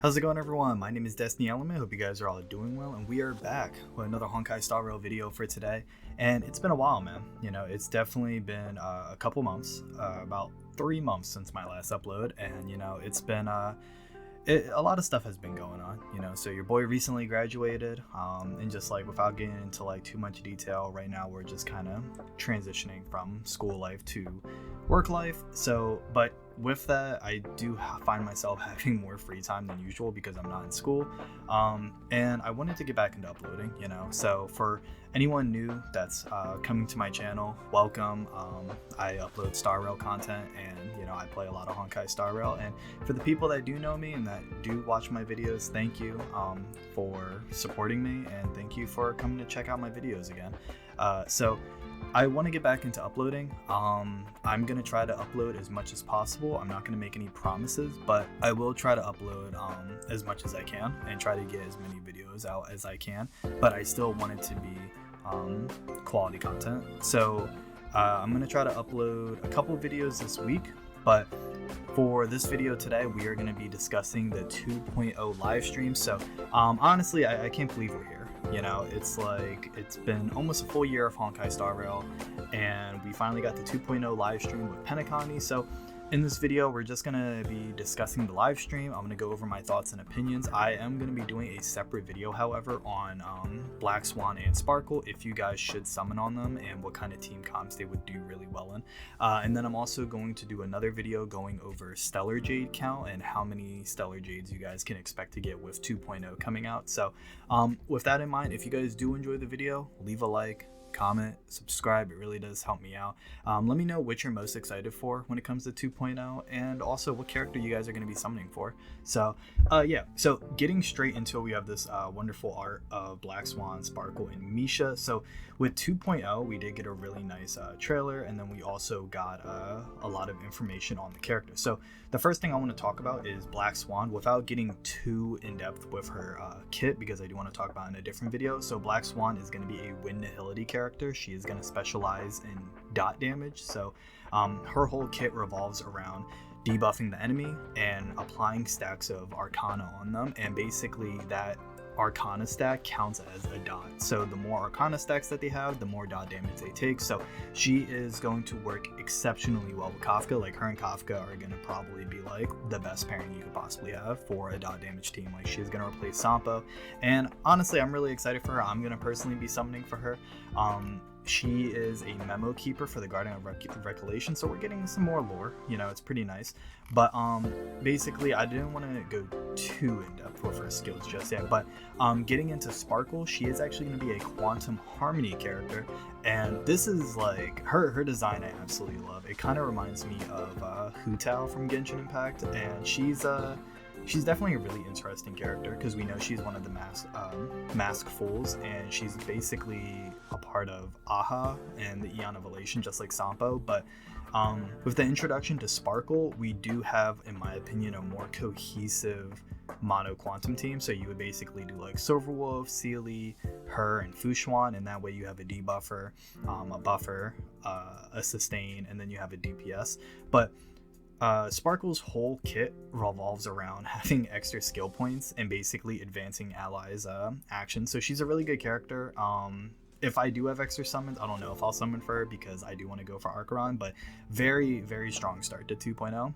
How's it going, everyone? My name is Destiny Element. Hope you guys are all doing well, and we are back with another Honkai Star Rail video for today. And it's been a while, man. It's definitely been a couple months, about 3 months since my last upload, and it's been a lot of stuff has been going on. So your boy recently graduated, and just like without getting into like too much detail, right now we're just kind of transitioning from school life to work life. So, but with that, I do find myself having more free time than usual because I'm not in school, and I wanted to get back into uploading. So for anyone new that's coming to my channel, welcome. I upload Star Rail content, and I play a lot of Honkai Star Rail. And for the people that do know me and that do watch my videos, thank you for supporting me, and thank you for coming to check out my videos again. So I want to get back into uploading. I'm going to try to upload as much as possible. I'm not going to make any promises, but I will try to upload as much as I can and try to get as many videos out as I can, but I still want it to be quality content. So I'm going to try to upload a couple videos this week, but for this video today, we are going to be discussing the 2.0 live stream. So honestly, I can't believe we're here. It's like it's been almost a full year of Honkai Star Rail, and we finally got the 2.0 live stream with Penacony. So in this video, we're just going to be discussing the live stream. I'm going to go over my thoughts and opinions. I am going to be doing a separate video, however, on Black Swan and Sparkle, if you guys should summon on them and what kind of team comps they would do really well in. And then I'm also going to do another video going over Stellar Jade count and how many Stellar Jades you guys can expect to get with 2.0 coming out. So with that in mind, if you guys do enjoy the video, leave a like, comment, subscribe. It really does help me out. Let me know what you're most excited for when it comes to 2.0, and also what character you guys are going to be summoning for. So yeah, so getting straight into it, we have this wonderful art of Black Swan, Sparkle, and Misha. So with 2.0, we did get a really nice trailer, and then we also got a lot of information on the character. So the first thing I want to talk about is Black Swan, without getting too in-depth with her kit, because I do want to talk about it in a different video. So Black Swan is going to be a win nihility character. She is going to specialize in dot damage. So her whole kit revolves around debuffing the enemy and applying stacks of Arcana on them, and basically that Arcana stack counts as a dot. So the more Arcana stacks that they have, the more dot damage they take. So she is going to work exceptionally well with Kafka. Like, her and Kafka are going to probably be like the best pairing you could possibly have for a dot damage team. Like, she's going to replace Sampo, and honestly, I'm really excited for her. I'm going to personally be summoning for her. She is a memo keeper for the Guardian of Recollection, so we're getting some more lore. It's pretty nice. But basically, I didn't want to go too in depth with her skills just yet. But getting into Sparkle, she is actually going to be a Quantum Harmony character, and this is like her design. I absolutely love. It kind of reminds me of Hu Tao from Genshin Impact, and she's definitely a really interesting character because we know she's one of the mask fools, and she's basically a part of Aha and the Eon of Elation, just like Sampo. But with the introduction to Sparkle, we do have, in my opinion, a more cohesive mono quantum team. So you would basically do like Silverwolf, Sealy, her, and Fushuan, and that way you have a debuffer, a buffer, a sustain, and then you have a DPS. But Sparkle's whole kit revolves around having extra skill points and basically advancing allies' actions. So she's a really good character. If I do have extra summons, I don't know if I'll summon for her because I do want to go for Archeron, but very, very strong start to 2.0.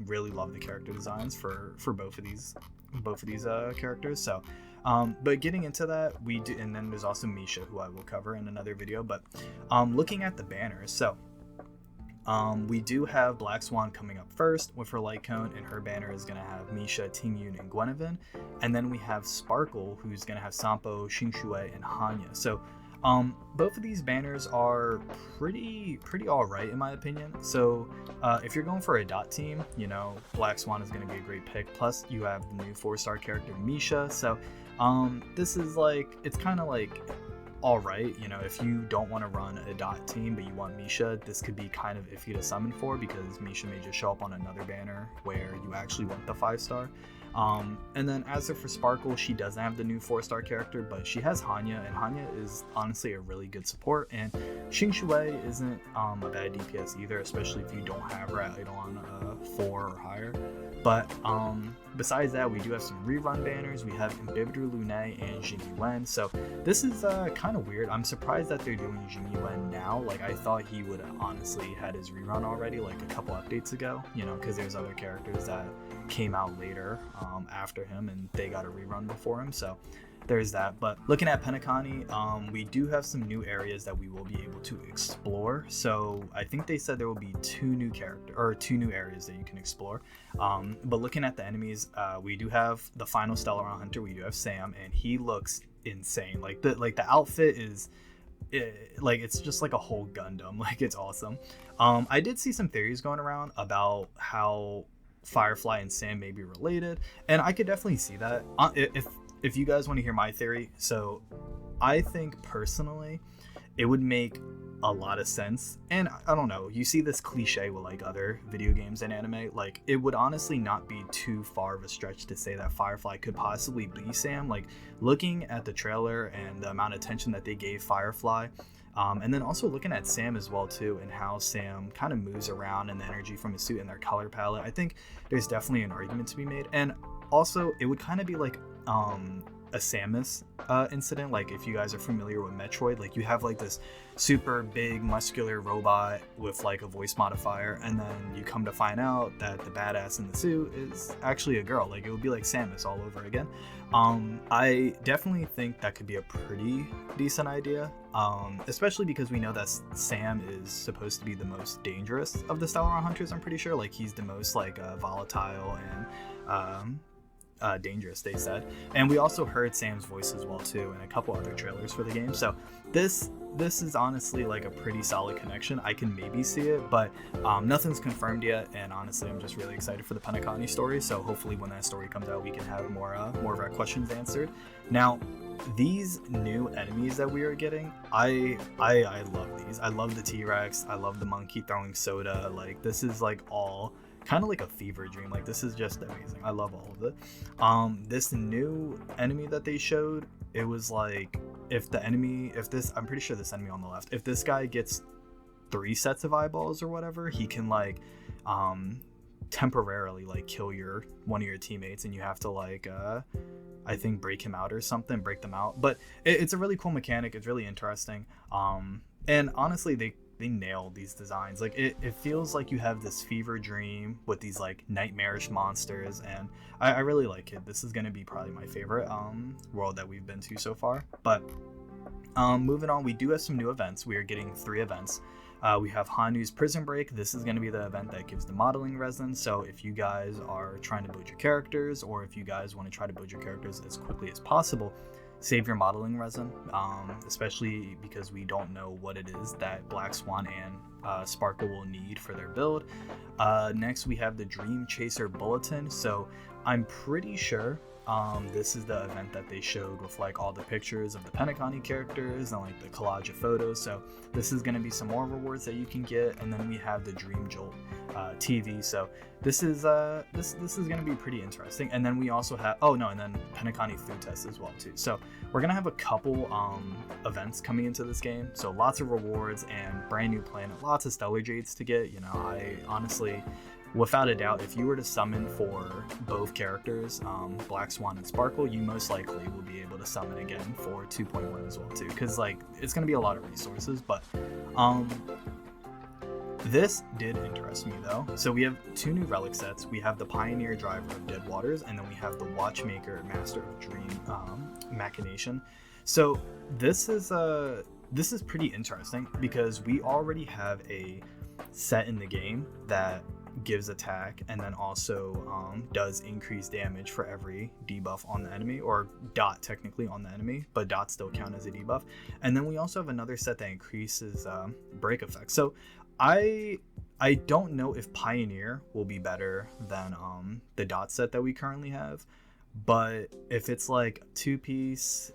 Really love the character designs for both of these characters. So but getting into that, we do, and then there's also Misha, who I will cover in another video. But looking at the banners, so we do have Black Swan coming up first with her light cone, and her banner is going to have Misha, Tingyun, and Gwenevin. And then we have Sparkle, who's going to have Sampo, Xingshui, and Hanya. So both of these banners are pretty all right in my opinion. So if you're going for a dot team, Black Swan is going to be a great pick. Plus you have the new 4-star character Misha. So this is like, it's kind of like alright, if you don't want to run a dot team but you want Misha, this could be kind of iffy to summon for, because Misha may just show up on another banner where you actually want the 5-star. And then as for Sparkle, she doesn't have the new 4-star character, but she has Hanya, and Hanya is honestly a really good support, and Xingshui isn't a bad DPS either, especially if you don't have her at Eidolon 4 or higher. But besides that, we do have some rerun banners. We have Imbibder Lune and Jimmy Wen. So this is kind of weird. I'm surprised that they're doing Jimmy Wen now. Like, I thought he would have honestly had his rerun already, like a couple updates ago, you know, because there's other characters that came out later after him and they got a rerun before him. So there's that. But looking at Penacony, we do have some new areas that we will be able to explore. So I think they said there will be two new areas that you can explore. But looking at the enemies, we do have the final Stellaron Hunter. We do have Sam, and he looks insane. Like the outfit is like, it's just like a whole Gundam. Like, it's awesome. I did see some theories going around about how Firefly and Sam may be related, and I could definitely see that. If you guys want to hear my theory, so I think personally it would make a lot of sense. And I don't know, you see this cliche with like other video games and anime, like it would honestly not be too far of a stretch to say that Firefly could possibly be Sam. Like, looking at the trailer and the amount of attention that they gave Firefly, and then also looking at Sam as well too, and how Sam kind of moves around and the energy from his suit and their color palette, I think there's definitely an argument to be made. And also it would kind of be like a Samus incident. Like, if you guys are familiar with Metroid, like you have like this super big muscular robot with like a voice modifier, and then you come to find out that the badass in the suit is actually a girl. Like, it would be like Samus all over again. I definitely think that could be a pretty decent idea, especially because we know that Sam is supposed to be the most dangerous of the Stellaron Hunters. I'm pretty sure, like, he's the most like volatile and dangerous, they said. And we also heard Sam's voice as well too in a couple other trailers for the game. So this is honestly like a pretty solid connection. I can maybe see it, but nothing's confirmed yet, and honestly I'm just really excited for the Penacony story. So hopefully when that story comes out, we can have more of our questions answered. Now, these new enemies that we are getting, I love these. I love the T-Rex, I love the monkey throwing soda. Like, this is like all kind of like a fever dream. Like, this is just amazing. I love all of it. This new enemy that they showed, it was like, I'm pretty sure this enemy on the left, if this guy gets 3 sets of eyeballs or whatever, he can like temporarily like kill one of your teammates, and you have to like I think break them out. But it's a really cool mechanic. It's really interesting. And honestly, they nailed these designs. Like, it feels like you have this fever dream with these like nightmarish monsters, and I really like it. This is going to be probably my favorite world that we've been to so far. But moving on, we do have some new events. We are getting 3 events. We have Hanu's Prison Break. This is going to be the event that gives the modeling resin. So if you guys are trying to build your characters, or if you guys want to try to build your characters as quickly as possible, save your modeling resin, especially because we don't know what it is that Black Swan and Sparkle will need for their build. Next, we have the Dream Chaser Bulletin. So I'm pretty sure this is the event that they showed with like all the pictures of the Penacony characters and like the collage of photos. So this is going to be some more rewards that you can get. And then we have the Dream Jolt TV. So this is going to be pretty interesting. And then we also have and then Penacony food test as well too. So we're going to have a couple events coming into this game. So lots of rewards and brand new planet, lots of stellar jades to get. You know, I honestly, without a doubt, if you were to summon for both characters, Black Swan and Sparkle, you most likely will be able to summon again for 2.1 as well too, because like it's going to be a lot of resources. But this did interest me though. So we have 2 new relic sets. We have the Pioneer Driver of Dead Waters, and then we have the Watchmaker Master of Dream Machination. So this is pretty interesting because we already have a set in the game that gives attack and then also does increase damage for every debuff on the enemy, or dot technically on the enemy, but dots still count as a debuff. And then we also have another set that increases break effect. So I don't know if Pioneer will be better than the dot set that we currently have, but if it's like 2-piece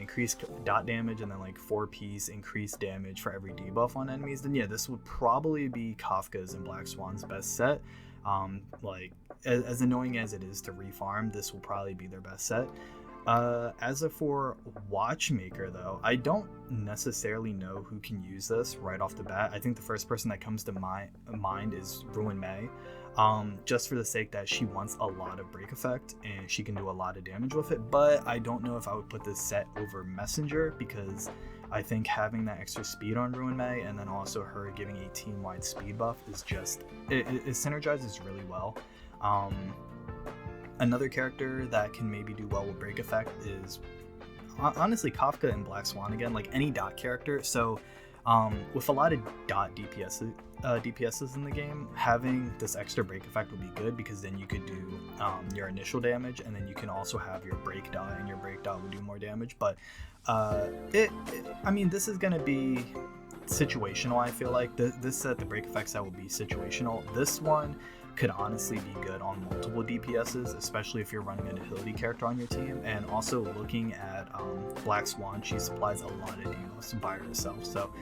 increased dot damage and then like 4-piece increased damage for every debuff on enemies, then yeah, this would probably be Kafka's and Black Swan's best set. Like as annoying as it is to refarm, this will probably be their best set. As for Watchmaker though, I don't necessarily know who can use this right off the bat. I think the first person that comes to my mind is Ruin May. just for the sake that she wants a lot of break effect and she can do a lot of damage with it. But I don't know if I would put this set over Messenger, because I think having that extra speed on Ruin May and then also her giving a team-wide speed buff is just, it synergizes really well. Another character that can maybe do well with break effect is honestly Kafka and Black Swan again, like any dot character. So with a lot of dot DPSs in the game, having this extra break effect would be good, because then you could do your initial damage, and then you can also have your break dot, and your break dot would do more damage. But I mean, this is gonna be situational. I feel like this set, the break effect set, will be situational. This one could honestly be good on multiple DPSs, especially if you're running an agility character on your team. And also looking at Black Swan, she supplies a lot of debuffs by herself. So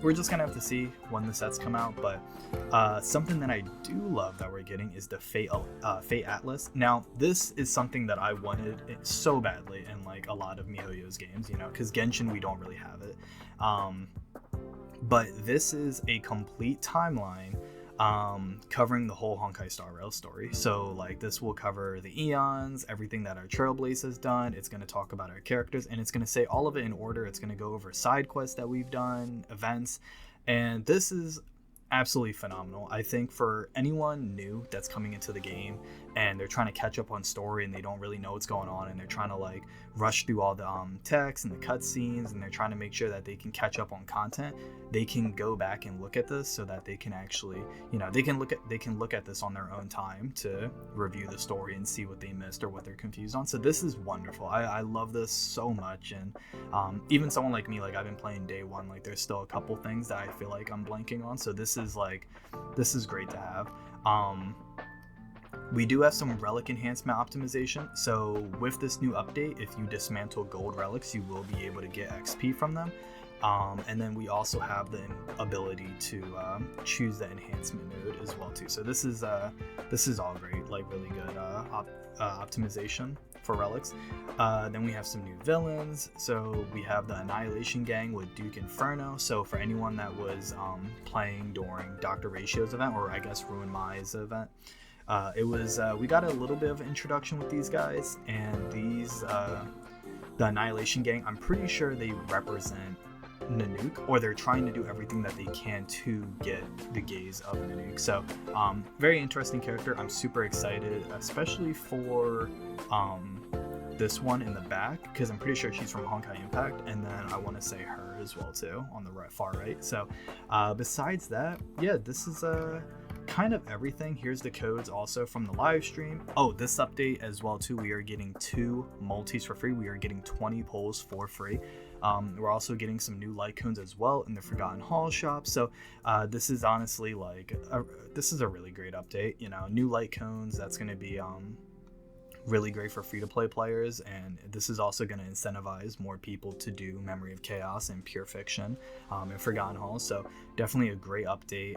we're just gonna have to see when the sets come out. But something that I do love that we're getting is the Fate Atlas. Now this is something that I wanted so badly in like a lot of MiHoYo's games, you know, because Genshin we don't really have it. But this is a complete timeline covering the whole Honkai Star Rail story. So like this will cover the eons, everything that our Trailblaze has done. It's going to talk about our characters, and it's going to say all of it in order. It's going to go over side quests that we've done, events, and this is absolutely phenomenal. I think for anyone new that's coming into the game and they're trying to catch up on story and they don't really know what's going on, and they're trying to like rush through all the text and the cutscenes, and they're trying to make sure that they can catch up on content, they can go back and look at this so that they can actually, you know, they can look at this on their own time to review the story and see what they missed or what they're confused on. So this is wonderful. I love this so much. And even someone like me, like I've been playing day one, like there's still a couple things that I feel like I'm blanking on. So this is great to have. We do have some relic enhancement optimization. So with this new update, if you dismantle gold relics, you will be able to get XP from them. And then we also have the ability to choose the enhancement mode as well too. So this is all great, like really good optimization for relics. Then we have some new villains. So we have the Annihilation Gang with Duke Inferno. So for anyone that was playing during Dr. Ratio's event, or I guess Ruin Mai's event, it was we got a little bit of introduction with these guys, and these the Annihilation Gang, I'm pretty sure they represent Nanook, or they're trying to do everything that they can to get the gaze of Nanook. So very interesting character. I'm super excited, especially for this one in the back, because I'm pretty sure she's from Honkai Impact, and then I want to say her as well too on the far right. So besides that, yeah, this is kind of everything. Here's the codes also from the live stream. Oh, this update as well too, we are getting 2 multis for free. We are getting 20 polls for free. We're also getting some new light cones as well in the Forgotten Hall shop. So this is honestly like this is a really great update. You know, new light cones, that's going to be really great for free-to-play players, and this is also going to incentivize more people to do Memory of Chaos and Pure Fiction and Forgotten Hall. So definitely a great update.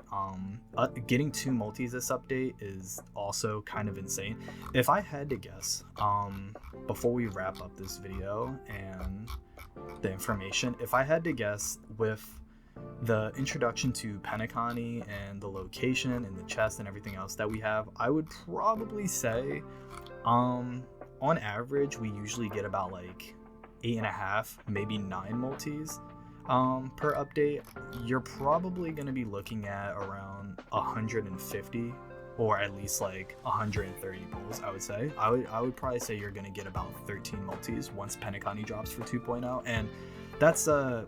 Getting 2 multis this update is also kind of insane. If I had to guess, before we wrap up this video and the information, if I had to guess, with the introduction to Penacony and the location and the chest and everything else that we have, I would probably say on average we usually get about like 8.5, maybe 9 multis per update. You're probably going to be looking at around 150 or at least like 130 pulls, I would say. I would probably say you're going to get about 13 multis once Penacony drops for 2.0, and that's a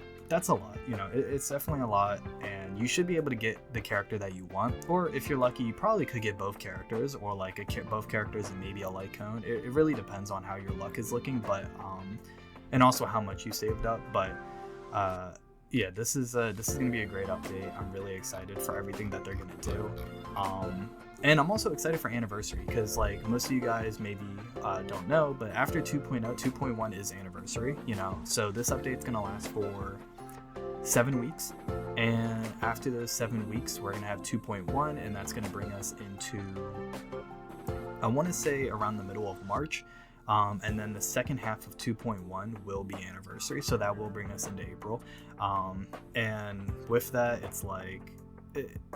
lot. You know, it's definitely a lot, and you should be able to get the character that you want, or if you're lucky, you probably could get both characters, or like both characters and maybe a light cone. It really depends on how your luck is looking, but and also how much you saved up. But yeah, this is gonna be a great update. I'm really excited for everything that they're gonna do. And I'm also excited for Anniversary, because like most of you guys maybe don't know, but after 2.0, 2.1 is Anniversary, you know, so this update's gonna last for 7 weeks, and after those 7 weeks we're gonna have 2.1, and that's gonna bring us into, I want to say, around the middle of March, and then the second half of 2.1 will be Anniversary, so that will bring us into April, and with that, it's like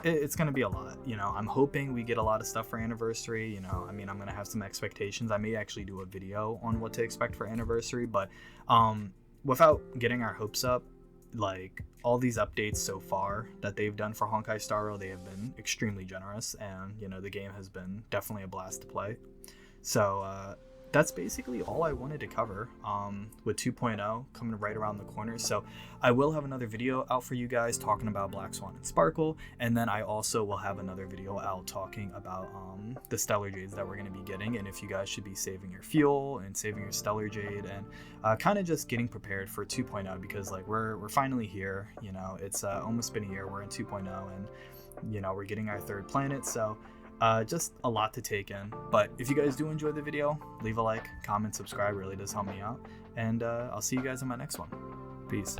it's going to be a lot. You know, I'm hoping we get a lot of stuff for Anniversary. You know, I mean, I'm going to have some expectations. I may actually do a video on what to expect for Anniversary, but without getting our hopes up, like all these updates so far that they've done for Honkai Star Rail, they have been extremely generous, and you know, the game has been definitely a blast to play. So that's basically all I wanted to cover with 2.0 coming right around the corner. So I will have another video out for you guys talking about Black Swan and Sparkle, and then I also will have another video out talking about the Stellar Jades that we're going to be getting, and if you guys should be saving your fuel and saving your Stellar Jade, and kind of just getting prepared for 2.0, because like we're finally here. You know, it's almost been a year. We're in 2.0, and you know, we're getting our third planet, so just a lot to take in. But if you guys do enjoy the video, leave a like, comment, subscribe, really does help me out, and I'll see you guys in my next one. Peace.